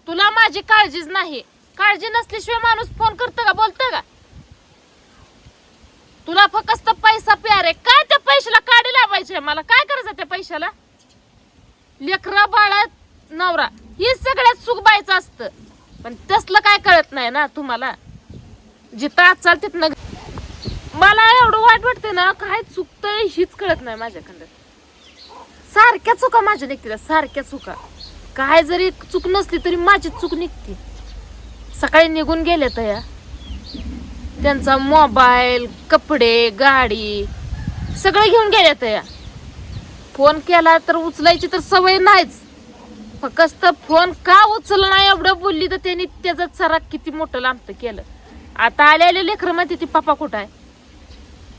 तुला माझी काळजीच नाही. काळजी नसल्याशिवाय माणूस फोन करतो का, बोलतो का? तुला फक्त पैसा प्यार आहे. काय त्या पैशाला काढी लावायचे? मला काय करायचं त्या पैशाला? लेकरा बाळा नवरा हे सगळ्यात सुख बायचं असतं. पण तसलं काय कळत नाही ना तुम्हाला. जिथं आज चाल तिथनं मला एवढं वाईट वाटतंय ना, काय चुकतंय हीच कळत नाही माझ्याकडं. सारख्या चुका माझ्या निघतील, सारख्या चुका. काय जरी चूक नसली तरी माझी चूक निघते. सकाळी निघून गेले तर या त्यांचा मोबाईल, कपडे, गाडी सगळं घेऊन गेले तर या. फोन केला तर उचलायची तर सवय नाहीच. फक्त फोन का उचलला नाही एवढं बोलली तर त्यांनी त्याचा सराक किती मोठं लांबतं केलं. आता आलेले लेकरं म्हणते ती पप्पा कुठं आहे.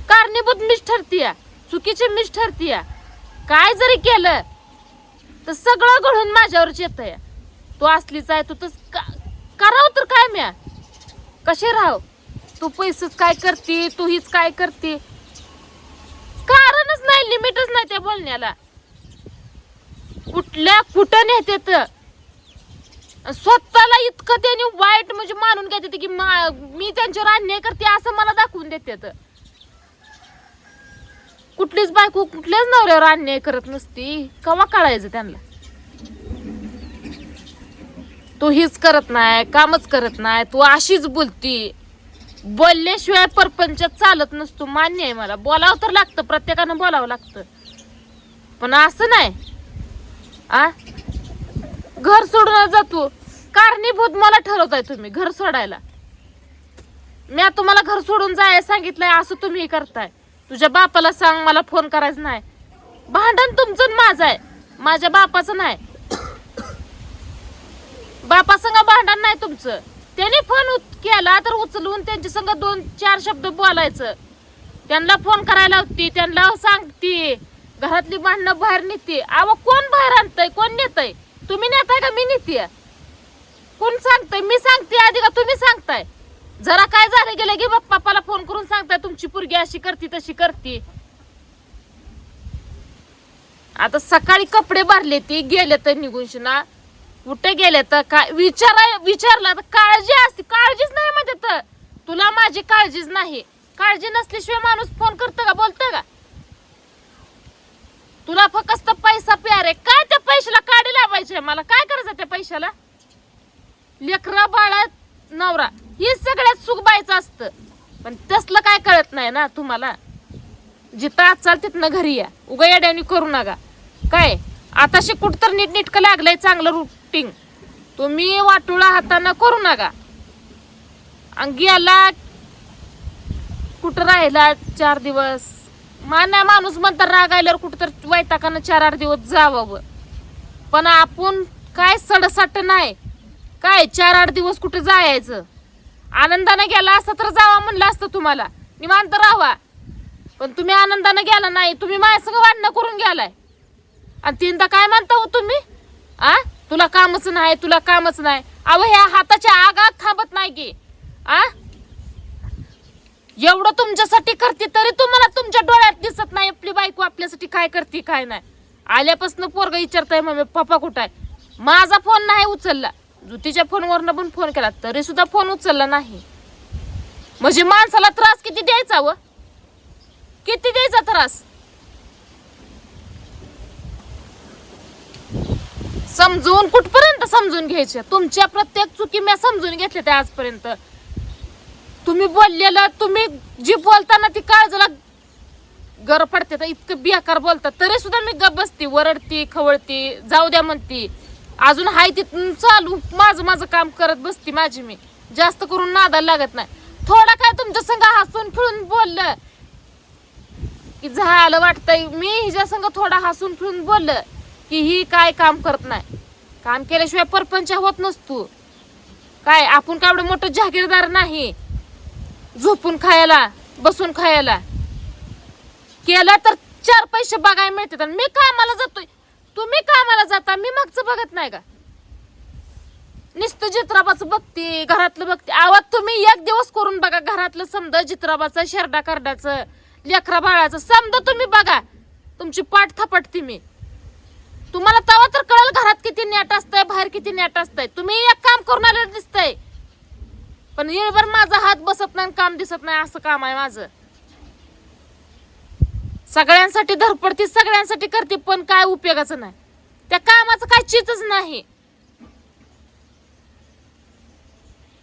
कारणीभूत मीच ठरतीया, चुकीची मीच ठरतीया. काय जरी केलं तर सगळं घडून माझ्यावरच येतंय. तू असलीच आहे, तू तर करावं तर काय म्या कसे राहाव. तू पैसेच काय करते, तू हीच काय करते. कारणच नाही, लिमिटच नाही त्या बोलण्याला. कुठल्या कुठं नेते तर स्वतःला इतकं त्यांनी वाईट म्हणजे मानून घेते की मी त्यांच्यावर अन्याय करते असं मला दाखवून देते. कुठलीच बायको कुठल्याच नवऱ्यावर अन्याय करत नसती. कवा कळायचं त्यांना. तू हीच करत नाही, कामच करत नाही, तू अशीच बोलती. बोलल्याशिवाय परपंच चालत नसतो. मान्य आहे मला, बोलावं तर लागतं, प्रत्येकानं बोलावं लागतं. पण असं नाही घर सोडून जातो. कारणीभूत मला ठरवताय तुम्ही घर सोडायला. मी तुम्हाला घर सोडून जाय सांगितलंय, असं तुम्ही करताय. तुझ्या बापाला सांग मला फोन करायचं नाही. भांडण तुमचं माझं आहे, माझ्या बापाचं नाही. बापासंग भांडण नाही तुमचं. त्याने फोन केला तर उचलून त्यांच्या संग 2-4 शब्द बोलायचं. त्यांना फोन करायला होती, त्यांना सांगती. घरातली भांडणं बाहेर नेते. अहो कोण बाहेर आणतंय, कोण नेतय? तुम्ही नेताय का मी नेते? कोण सांगतय? मी सांगते आधी का तुम्ही सांगताय? जरा काय झालं गेलं की बाप्पाला फोन करून सांगताय तुमची पोरगी अशी करती तशी करती. आता सकाळी कपडे भरले ती गेले तर निघून शिना. कुठे गेले तर काय विचारला तर काळजी असते. काळजीच नाही म्हणजे तर तुला माझी काळजीच नाही. काळजी नसल्याशिवाय माणूस फोन करतो का, बोलतो का? तुला फक्त पैसा प्यार आहे. काय त्या पैशाला काढी लावायचे? मला काय करायचं त्या पैशाला? लेकरा बाळा नवरा हे सगळ्यात सुख बायचं असतं. पण तसलं काय कळत नाही ना तुम्हाला. जिथं आज चाल तिथनं घरी या. उगा येड्यानी करू नका. काय आताशी कुठ तर नीटनेटकं लागलंय चांगलं रुटीन. तुम्ही वाटोळा हातानं करू नका. गेला कुठं राहिला 4 दिवस. माणूस म्हणतात रागायल्यावर कुठं तर वैताकानं 4-8 दिवस जावं. पण आपण काय सडसट नाही. काय 4-8 दिवस कुठे जायचं? आनंदाने गेला असता तर जावा म्हणलं असतं तुम्हाला, निवांत राहावा. पण तुम्ही आनंदाने गेला नाही. तुम्ही माझ्या सगळं वाढणं करून गेलाय. आणि 3दा काय म्हणता हो तुम्ही? तुला कामच नाही, तुला कामच नाही. अहो ह्या हाताच्या आगात थांबत नाही की. एवढं तुमच्यासाठी करते तरी तुम्हाला तुमच्या डोळ्यात दिसत नाही आपली बायको आपल्यासाठी काय करते काय नाही. आल्यापासून पोरग विचारताय मम्मी पप्पा कुठं आहे. माझा फोन नाही उचलला. जुतीच्या फोनवरनं पण फोन केला तरी सुद्धा फोन उचलला नाही. म्हणजे माणसाला त्रास किती द्यायचा व किती द्यायचा त्रास. समजून कुठपर्यंत समजून घ्यायचे? तुमच्या प्रत्येक चुकी मी समजून घेतले ते आजपर्यंत. तुम्ही बोललेलं तुम्ही जी बोलताना ती काळजाला गर पडते तर इतकं बेकार बोलतात तरी सुद्धा मी गप बसती, वरडती, खवळती, जाऊ द्या म्हणती. अजून हाय तिथून चालू माझं काम करत बसती माझी. मी जास्त करून नादाला लागत नाही. थोडा काय तुमच्या संग हसून फिरून बोललं की झालं वाटतंय. मी हिच्या संग थोडा हसून फिरून बोललं की ही काय काम करत नाही. काम केल्याशिवाय परपंच होत नसतो. काय आपण काय एवढं मोठं जागीरदार नाही. झोपून खायला बसून खायला केलं तर 4 पैसे बघायला मिळतात. मी कामाला जातोय, तुम्ही कामाला जाता, मी मागचं बघत नाही का? नुसतं जित्राबाचं बघते, घरातलं बघते. आवाज तुम्ही 1 दिवस करून बघा घरातलं समजा जित्राबाचं, शेरडा करडाचं, लेकरा बाळाचं समजा तुम्ही बघा. तुमची पाठ थपटते मी. तुम्हाला तेव्हा तर कळेल घरात किती नेट असतंय, बाहेर किती नेट असतंय. तुम्ही एक काम करून आलेलं दिसतंय, पण येळभर माझा हात बसत नाही, काम दिसत नाही, असं काम आहे माझं. सगळ्यांसाठी धडपडती, सगळ्यांसाठी करते, पण काय उपयोगाचं नाही. त्या कामाचं काय चीजच नाही.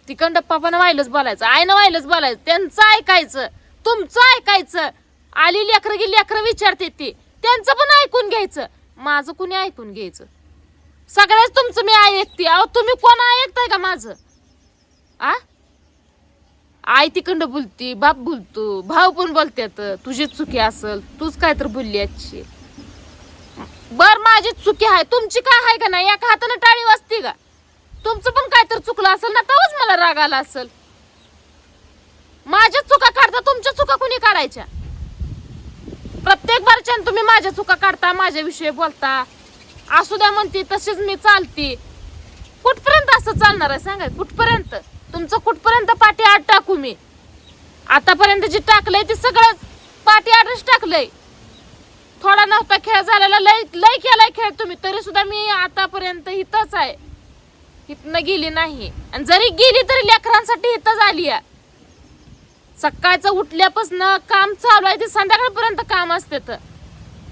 तिकडं पप्पानं वाहिलंच बोलायचं, आईनं वाहिलंच बोलायचं, त्यांचं ऐकायचं, तुमचं ऐकायचं. आली लेकरं गेली, लेकरं विचारते ती, त्यांचं पण ऐकून घ्यायचं. माझं कुणी ऐकून घ्यायचं? सगळ्याच तुमचं मी ऐकते. अहो तुम्ही कोण ऐकताय का माझं? आ आई तिकडं बोलती, बाप बोलतो, भाऊ पण बोलतात तुझीच चुकी असल, तूच काय तर बोलली आजची. बर माझीच चुकी आहे, तुमची काय आहे का नाही? एका हाताने टाळी वाजते का? तुमचं पण काय तर चुकलं असेल ना, तेव्हाच मला राग आला असेल. माझ्या चुका काढता, तुमच्या चुका कुणी काढायच्या? प्रत्येक बारच्यान तुम्ही माझ्या चुका काढता, माझ्याविषयी बोलता. असू द्या म्हणते, तशीच मी चालती. कुठपर्यंत असं चालणार आहे सांगा? कुठपर्यंत तुमचं, कुठपर्यंत पाठी आड टाकू मी? आतापर्यंत जे टाकलंय ते सगळं पाठी आडच टाकलंय. थोडा नव्हता खेळ झालेला, लय लय केलाय खेळ तुम्ही, तरी सुद्धा मी आतापर्यंत इथंच आहे, इथनं गेली नाही. आणि जरी गेली तरी लेकरांसाठी इथंच आली आहे. सकाळचं उठल्यापासून काम चालू आहे, ते संध्याकाळपर्यंत काम असते.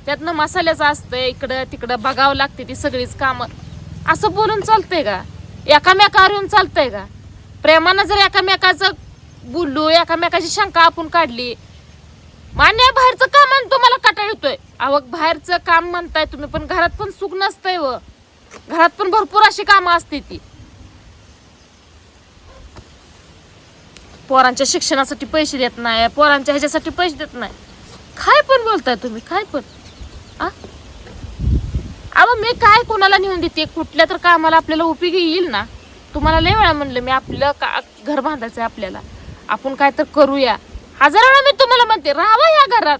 त्यातनं मसाल्याचं असतं, इकडं तिकडं बघावं लागते ती सगळीच कामं. असं बोलून चालतंय का? एकामेकावर येऊन चालतंय का? प्रेमानं जर एकामेकाचं बोललो, एकामेकाची शंका आपण काढली. मान्य बाहेरचं काम आणि तुम्हाला कटाळ येतोय. अहो बाहेरचं काम म्हणताय तुम्ही, पण घरात पण सुख नसतंय व घरात पण भरपूर अशी कामं असते ती. पोरांच्या शिक्षणासाठी पैसे देत नाही, पोरांच्या ह्याच्यासाठी पैसे देत नाही. काय पण बोलताय तुम्ही, काय पण. अहो मी काय कोणाला नेऊन देते? कुठल्या तर कामाला आपल्याला उपयोगी येईल ना. तुम्हाला लय वेळा म्हणलं मी, आपलं घर बांधायचंय आपल्याला, आपण काय तर करूया. 1000 वेळा मी तुम्हाला म्हणते, राहावा या घरात,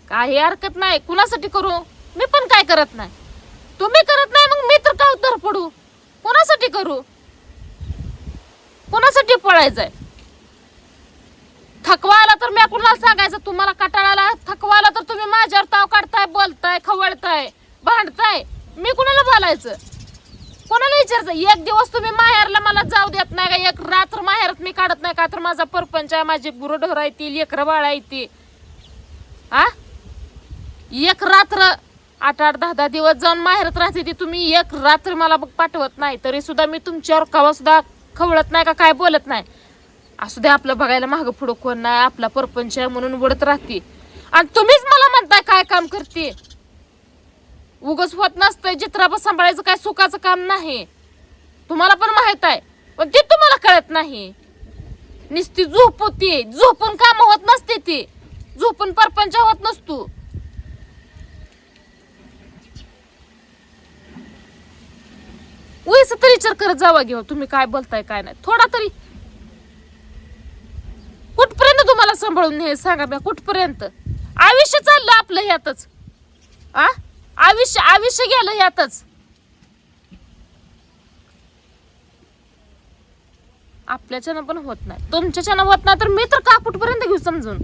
काही हरकत नाही. कुणासाठी करू? मी पण काय करत नाही, तुम्ही करत नाही, मग मी तर का धडपडू? कोणासाठी करू? कोणासाठी पळायचंय? थकवा आला तर मी कुणाला सांगायचं? तुम्हाला कटाळाला, थकवा आला तर तुम्ही माझ्यावर ताव काढताय, बोलताय, खवळताय, भांडताय. मी कुणाला बोलायचं? कोणाला विचारायचं? एक दिवस तुम्ही माहेरला मला जाऊ देत नाही का? एक रात्र माहेरात मी काढत नाही का? तर माझा परपंच आहे, माझी गुरढोर आहे ती, लेकरं बाळ आहे ती. एक रात्र 8-8, 10-10 दिवस जाऊन माहेरात राहते ती, तुम्ही एक रात्र मला पाठवत नाही. तरी सुद्धा मी तुमच्यावर कवा सुद्धा खवळत नाही का, काय बोलत नाही. असू द्या, आपलं बघायला मागं पुढं कोण नाही, आपला परपंच आहे म्हणून वडत राहते. आणि तुम्हीच मला म्हणताय काय काम करते? उगच होत नसतंय. जित्राबा सांभाळायचं काय सुखाचं काम नाही, तुम्हाला पण माहित आहे, पण ते तुम्हाला कळत नाही. नुसती झोप होती, झोपून काम होत नसते, ती झोपून परपंच होत नसतो. उयस तरी विचार करत जावा घेऊ, तुम्ही काय बोलताय काय नाही. थोडा तरी कुठपर्यंत तुम्हाला सांभाळून हे सांगा बा, कुठपर्यंत? आयुष्य चाललं आपलं ह्यातच. आयुष्य गेलं ह्यातच. आपल्याच्यानं पण होत नाही, तुमच्याच्यानं होत नाही, तर मी तर का कुठपर्यंत घेऊ समजून?